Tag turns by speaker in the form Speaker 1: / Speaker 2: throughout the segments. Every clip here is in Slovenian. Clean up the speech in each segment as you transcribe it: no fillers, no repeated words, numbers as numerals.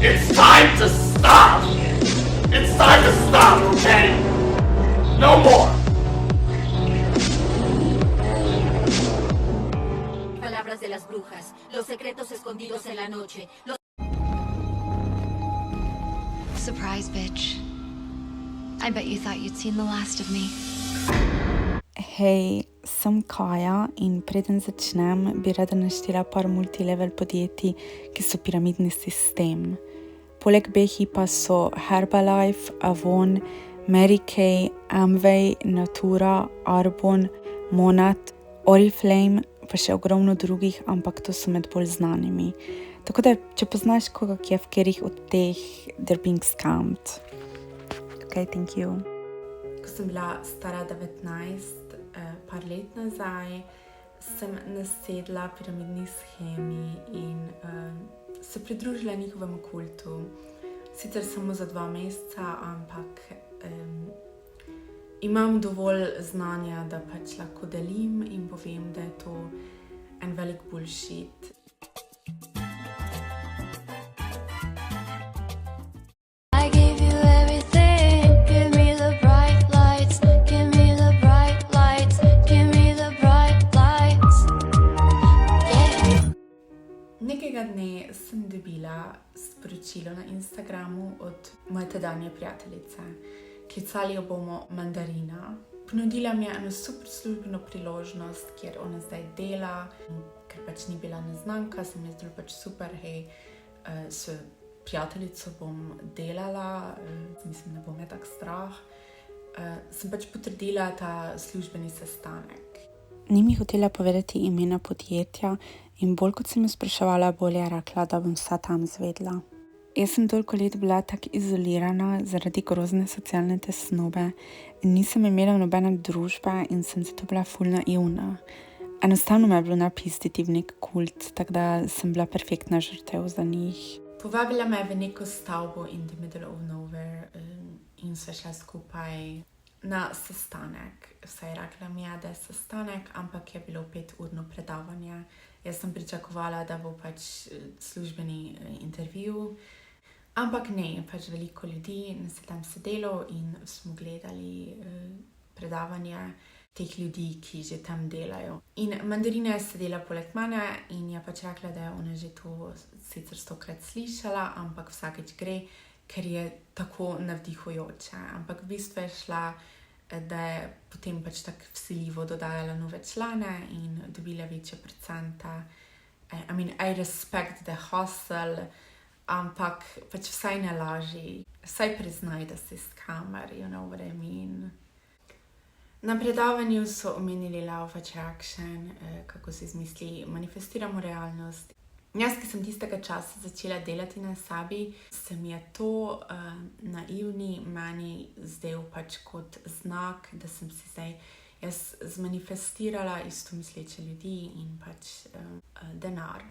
Speaker 1: It's time to stop! It's time to stop, okay? No more!
Speaker 2: Palabras de las brujas, los secretos escondidos en la noche.
Speaker 3: Surprise, bitch. I bet you thought you'd seen the last of me.
Speaker 4: Hej, sem Kaja in preden začnem, bi rada naštela par multilevel podjetij, ki so piramidni sistem. Poleg Behi pa so Herbalife, Avon, Mary Kay, Amway, Natura, Arbon, Monat, Oriflame, pa še ogromno drugih, ampak to so med bolj znanimi. Tako da, če poznaš koga, ki je v katerih od teh, they're being scammed. Ok, thank you. Ko sem bila stara 19, par let nazaj, sem nasedla piramidni shemi in se pridružila njihovemu kultu. Sicer samo za 2 meseca, ampak imam dovolj znanja, da pač lahko delim in povem, da je to en velik bullshit. Nekega dne sem dobila sporočilo na Instagramu od moje tedanje prijateljice. Klicali jo bomo Mandarina. Ponudila mi je eno super službeno priložnost, kjer ona zdaj dela. Ker pač ni bila neznanka, sem je zdelo pač super, hej, s prijateljico bom delala, mislim, ne bo me tak strah. Sem pač potrdila ta službeni sestanek. Ni mi hotela povedati imena podjetja in bolj kot sem jo spraševala, bolj je rekla, da bom vse tam zvedla. Jaz sem toliko let bila tako izolirana zaradi grozne socialne tesnobe in nisem imela nobene družbe in sem zato bila ful naivna. Enostavno me je bilo napizditi v nek kult, tako da sem bila perfektna žrtev za njih. Povabila me v neko stavbo in the middle of nowhere in sva šla skupaj na sestanek. Vsaj rekla mi je, da je sestanek, ampak je bilo 5-urno predavanje. Jaz sem pričakovala, da bo pač službeni intervju, ampak ne, pač veliko ljudi nas je tam sedelo in smo gledali predavanje teh ljudi, ki že tam delajo. In Mandarina je sedela poleg mene in je pač rekla, da je ona že to sicer 100-krat slišala, ampak vsakeč gre, ker je tako navdihujoče. Ampak v bistvu je šla, da je potem pač tako vsiljivo dodajala nove člane in dobila večje procente. I mean, I respect the hustle, ampak pač vsaj ne laži. Vsaj priznaj, da si scammer, you know what I mean. Na predavanju so omenili Law of Attraction, kako se izmisli, manifestiramo realnost. Jaz, ki sem tistega časa začela delati na sebi, se mi je to naivni meni zdel pač kot znak, da sem si zdaj jaz zmanifestirala istomisleče ljudi in pač denar.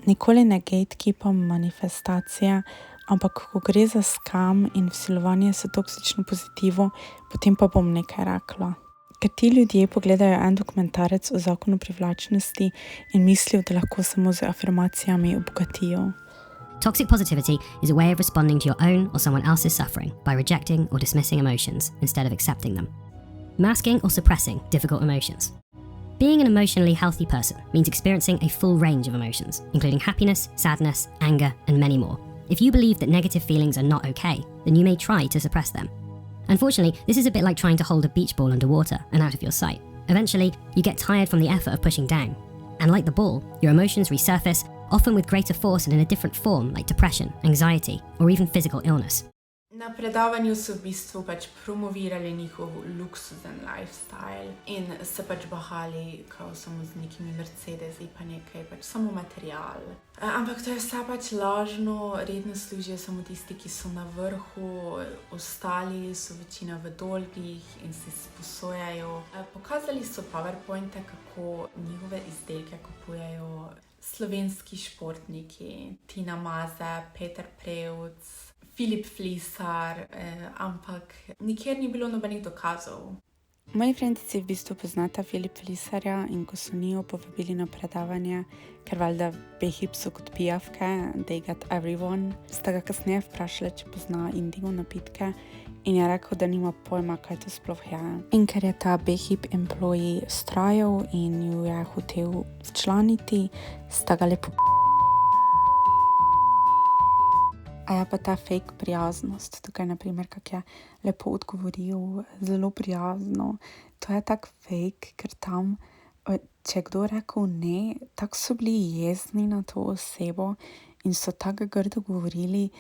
Speaker 4: Nikoli ne gatekeepam manifestacije, ampak ko gre za scam in vsiljevanje s toksično pozitivo, potem pa bom nekaj rekla. Ker ti ljudje pogledajo en dokumentarec o zakonu privlačnosti in mislijo, da lahko samo z afirmacijami obogatijo.
Speaker 5: Toxic positivity is a way of responding to your own or someone else's suffering by rejecting or dismissing emotions instead of accepting them. Masking or suppressing difficult emotions. Being an emotionally healthy person means experiencing a full range of emotions, including happiness, sadness, anger, and many more. If you believe that negative feelings are not okay, then you may try to suppress them. Unfortunately, this is a bit like trying to hold a beach ball underwater and out of your sight. Eventually, you get tired from the effort of pushing down. And like the ball, your emotions resurface, often with greater force and in a different form, like depression, anxiety, or even physical illness.
Speaker 4: Na predavanju so v bistvu pač promovirali njihov luksuzen lifestyle in se pač bahali kao samo z nekimi Mercedesi pa nekaj, pač samo material. Ampak to je vse pač lažno, redno služijo samo tisti, ki so na vrhu, ostali so večina v dolgih in si sposojajo. Pokazali so PowerPointe, kako njihove izdelke kupujejo slovenski športniki, Tina Maze, Peter Prevc, Filip Flisar, ampak nikjer ni bilo nobenih dokazov. Moji frendici v bistvu poznata Filip Flisarja in ko so njo povabili na predavanje, ker valjda Behip so kot pijavke, they got everyone, sta ga kasneje vprašala, če pozna indigo napitke in je rekel, da nima pojma, kaj to sploh je. In ker je ta Behip employee strajal in ju je hotel včlaniti, sta ga lepo A je pa ta fake prijaznost, tukaj naprimer, kak je lepo odgovoril, zelo prijazno. To je tak fake, ker tam, če kdo rekel ne, tako so bili jezni na to osebo in so tako grdo govorili,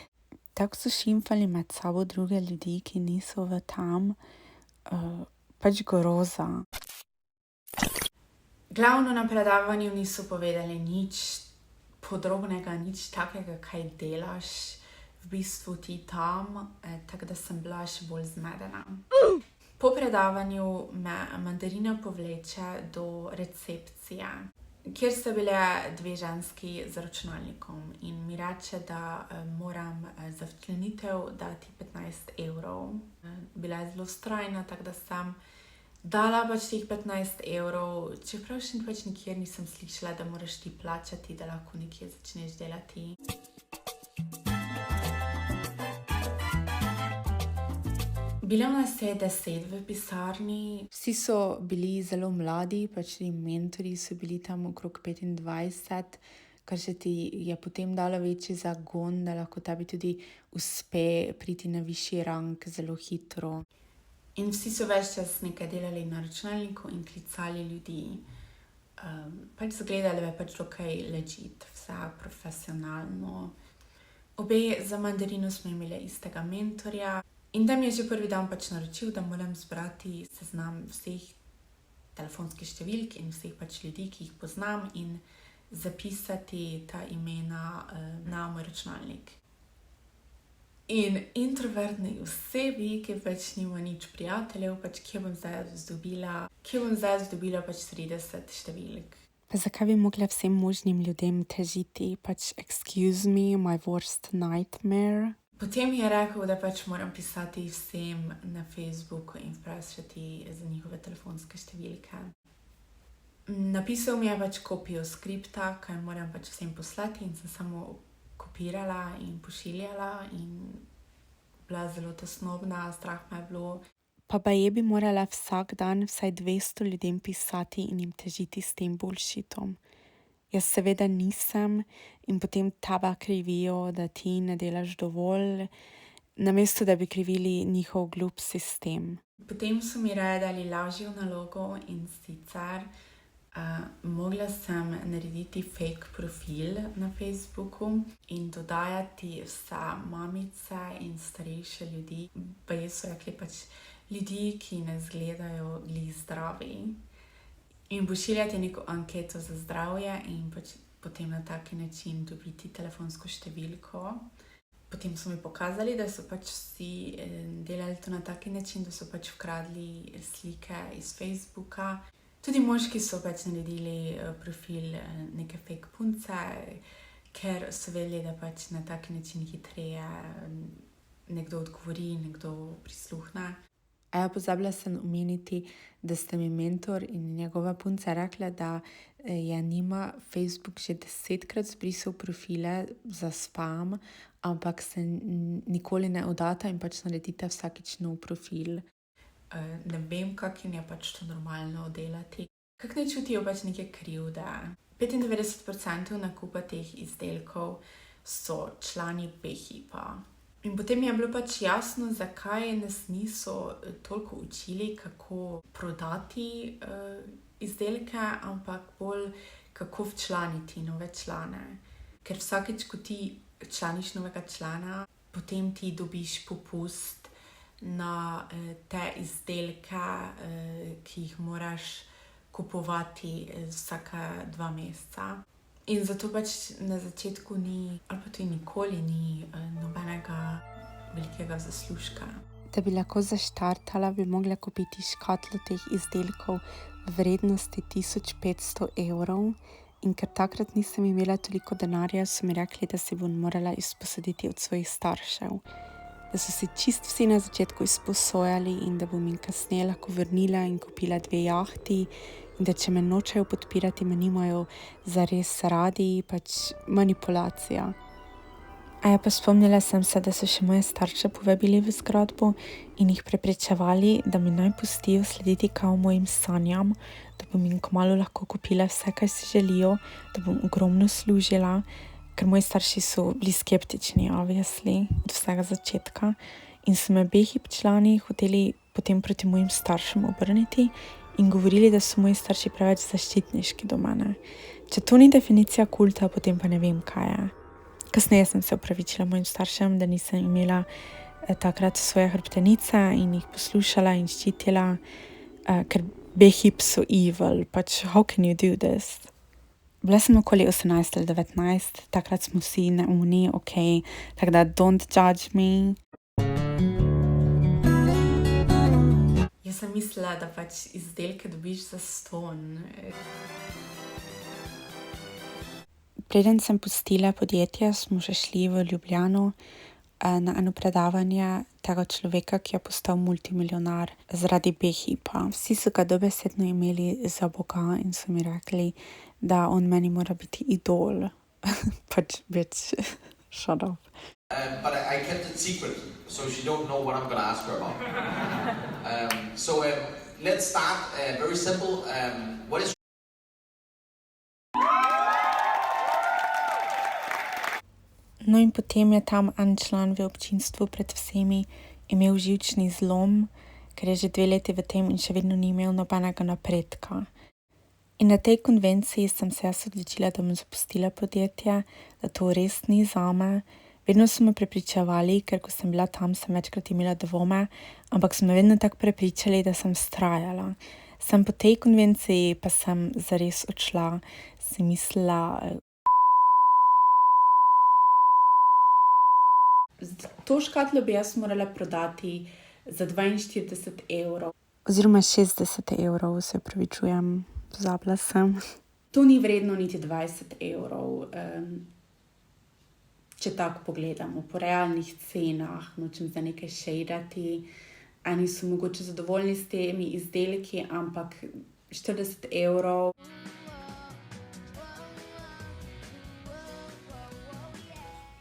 Speaker 4: tako so šimfali med sabo druge ljudi, ki niso v tam, pač groza. Glavno na predavanju niso povedali nič podrobnega, nič takega, kaj delaš v bistvu ti tam, tako da sem bila še bolj zmedena. Po predavanju me Mandarina povleče do recepcije, kjer so bile dve ženski z računalnikom in mi reče, da moram za včlanitev dati 15 evrov. Bila je zelo vztrajna, tako da sem dala pač teh 15 evrov, čeprav še pač nikjer nisem slišala, da moraš ti plačati, da lahko nekje začneš delati. Bilo nas je 10 v pisarni, vsi so bili zelo mladi, pač ti mentori so bili tam okrog 25, kar še ti je potem dalo večji zagon, da lahko tebi tudi uspe priti na višji rang zelo hitro. In vsi so več čas nekaj delali na računalniku in klicali ljudi. Pač zgledali je pač tukaj legit, vse profesionalno. Obe za Mandarino smo imeli istega mentorja. In da mi je že prvi dan pač naročil, da moram zbrati seznam vseh telefonskih številk in vseh pač ljudi, ki jih poznam in zapisati ta imena na moj računalnik. In introvertni osebi, ki pač nima nič prijateljev, pač kje bom zdaj zdobila pač 30 številk. Pa zakaj bi mogla vsem možnim ljudem težiti, pač excuse me, my worst nightmare? Potem je rekel, da pač moram pisati vsem na Facebooku in vprašati za njihove telefonske številke. Napisal mi je pač kopijo skripta, kaj moram pač vsem poslati in sem samo kopirala in pošiljala in bila zelo tesnobna, strah me je bilo. Pa baje bi morala vsak dan vsaj 200 ljudem pisati in jim težiti s tem bullshitom. Jaz seveda nisem in potem tebe krivijo, da ti ne delaš dovolj, namesto da bi krivili njihov glup sistem. Potem so mi dali lažjo nalogo in sicer mogla sem narediti fake profil na Facebooku in dodajati vse mamice in starejše ljudi. Baje so rekli pač ljudi, ki ne izgledajo glih zdravi. In pošiljati neko anketo za zdravje in pač potem na taki način dobiti telefonsko številko. Potem so mi pokazali, da so pač vsi delali to na taki način, da so pač vkradli slike iz Facebooka. Tudi moški so pač naredili profil neke fake punce, ker so vedeli, da pač na taki način hitreje nekdo odgovori, nekdo prisluhne. Pozabila sem omeniti, da sta mi mentor in njegova punca rekla, da je njima Facebook že 10krat zbrisal profile za spam, ampak se nikoli ne oddata in pač naredita vsakič nov profil. Ne vem, kak jim je pač to normalno delati. Kak ne čutijo pač neke krivde. 95% nakupa teh izdelkov so člani Behipa. In potem mi je bilo pač jasno, zakaj nas niso toliko učili, kako prodati izdelke, ampak bolj kako včlaniti nove člane. Ker vsakeč, ko ti članiš novega člana, potem ti dobiš popust na te izdelke, ki jih moraš kupovati vsaka 2 meseca. In zato pač na začetku ni, ali pa tudi nikoli ni nobenega velikega zaslužka. Da bi lahko zaštartala, bi mogla kupiti škatlo teh izdelkov v vrednosti 1500 evrov. In ker takrat nisem imela toliko denarja, so mi rekli, da si bom morala izposoditi od svojih staršev. da so se čist vsi na začetku izposojali in da bom jim kasneje lahko vrnila in kupila 2 jahti in da če me nočejo podpirati, me nimajo zares radi, pač manipulacija. A ja, pa spomnila sem se, da so še moje starše povabili v zgradbo in jih prepričevali, da mi naj pustijo slediti kao mojim sanjam, da bom jim kmalu lahko kupila vse, kaj si želijo, da bom ogromno služila, ker moji starši so bili skeptični, obviously, od vsega začetka in so me BHIP člani hoteli potem proti mojim staršem obrniti in govorili, da so moji starši preveč zaščitniški do mene. Če to ni definicija kulta, potem pa ne vem, kaj je. Kasneje sem se opravičila mojim staršem, da nisem imela takrat svoje hrbtenice in jih poslušala in ščitila, ker BHIP so evil, pač how can you do this? Bila sem okoli 18 ali 19, takrat smo vsi neumni, ok, tako da don't judge me. Jaz sem mislila, da pač izdelke dobiš za ston. Preden sem pustila podjetje, smo še šli v Ljubljano na eno predavanje tega človeka, ki je postal multimilionar zaradi BHIP-a. Vsi so ga dobesedno imeli za boga in so mi rekli, da on meni mora biti idol. Pač, bitch, shut up.
Speaker 1: But I kept it secret, so she don't know what I'm gonna ask her about. Let's start very simple. What is
Speaker 4: No in potem je tam en član v občinstvu pred vsemi imel živčni zlom, ker je že 2 leti v tem in še vedno ni imel nobenega napredka. In na tej konvenciji sem se jaz odločila, da bom zapustila podjetje, da to res ni zame. Vedno so me prepričevali, ker ko sem bila tam, sem večkrat imela dvome, ampak so me vedno tako prepričali, da sem vztrajala. Sem po tej konvenciji pa sem zares odšla, si mislila... To škatlo bi jaz morala prodati za 42 evrov. Oziroma 60 evrov, se opravičujem, pozabila sem. To ni vredno niti 20 evrov, če tako pogledamo, po realnih cenah, nočem za nekaj šejdati. Eni so mogoče zadovoljni s temi izdelki, ampak 40 evrov.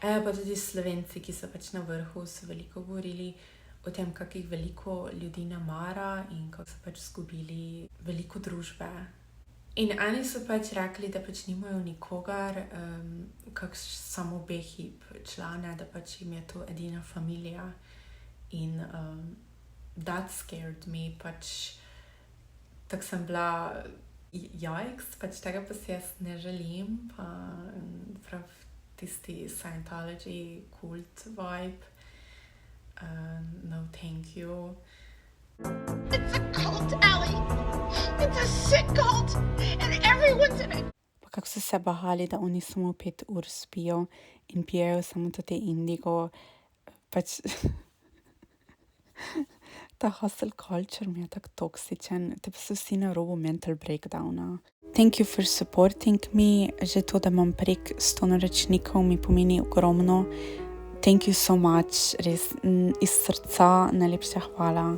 Speaker 4: Pa tudi Slovenci, ki so pač na vrhu, so veliko govorili o tem, kako jih veliko ljudi ne mara in kako so pač izgubili veliko družbe. In eni so pač rekli, da pač nimajo nikogar, kak samo BHIP člane, da pač jim je to edina familija. In that scared me, pač tako sem bila, yikes, pač tega pa si jaz ne želim, pa prav tisti Scientology cult vibe. No, thank you.
Speaker 6: It's a cult, Ellie. It's a sick cult, and everyone's in it.
Speaker 4: Pa kako so se bahali, da oni samo 5 ur spijo in pijejo samo te indigo. Pač ta hustle culture mi je tako toksičen, te pa so vsi na robu mental breakdowna. Thank you for supporting me. Že to, da imam prek 100 naročnikov, mi pomeni ogromno. Thank you so much, res iz srca najlepša hvala.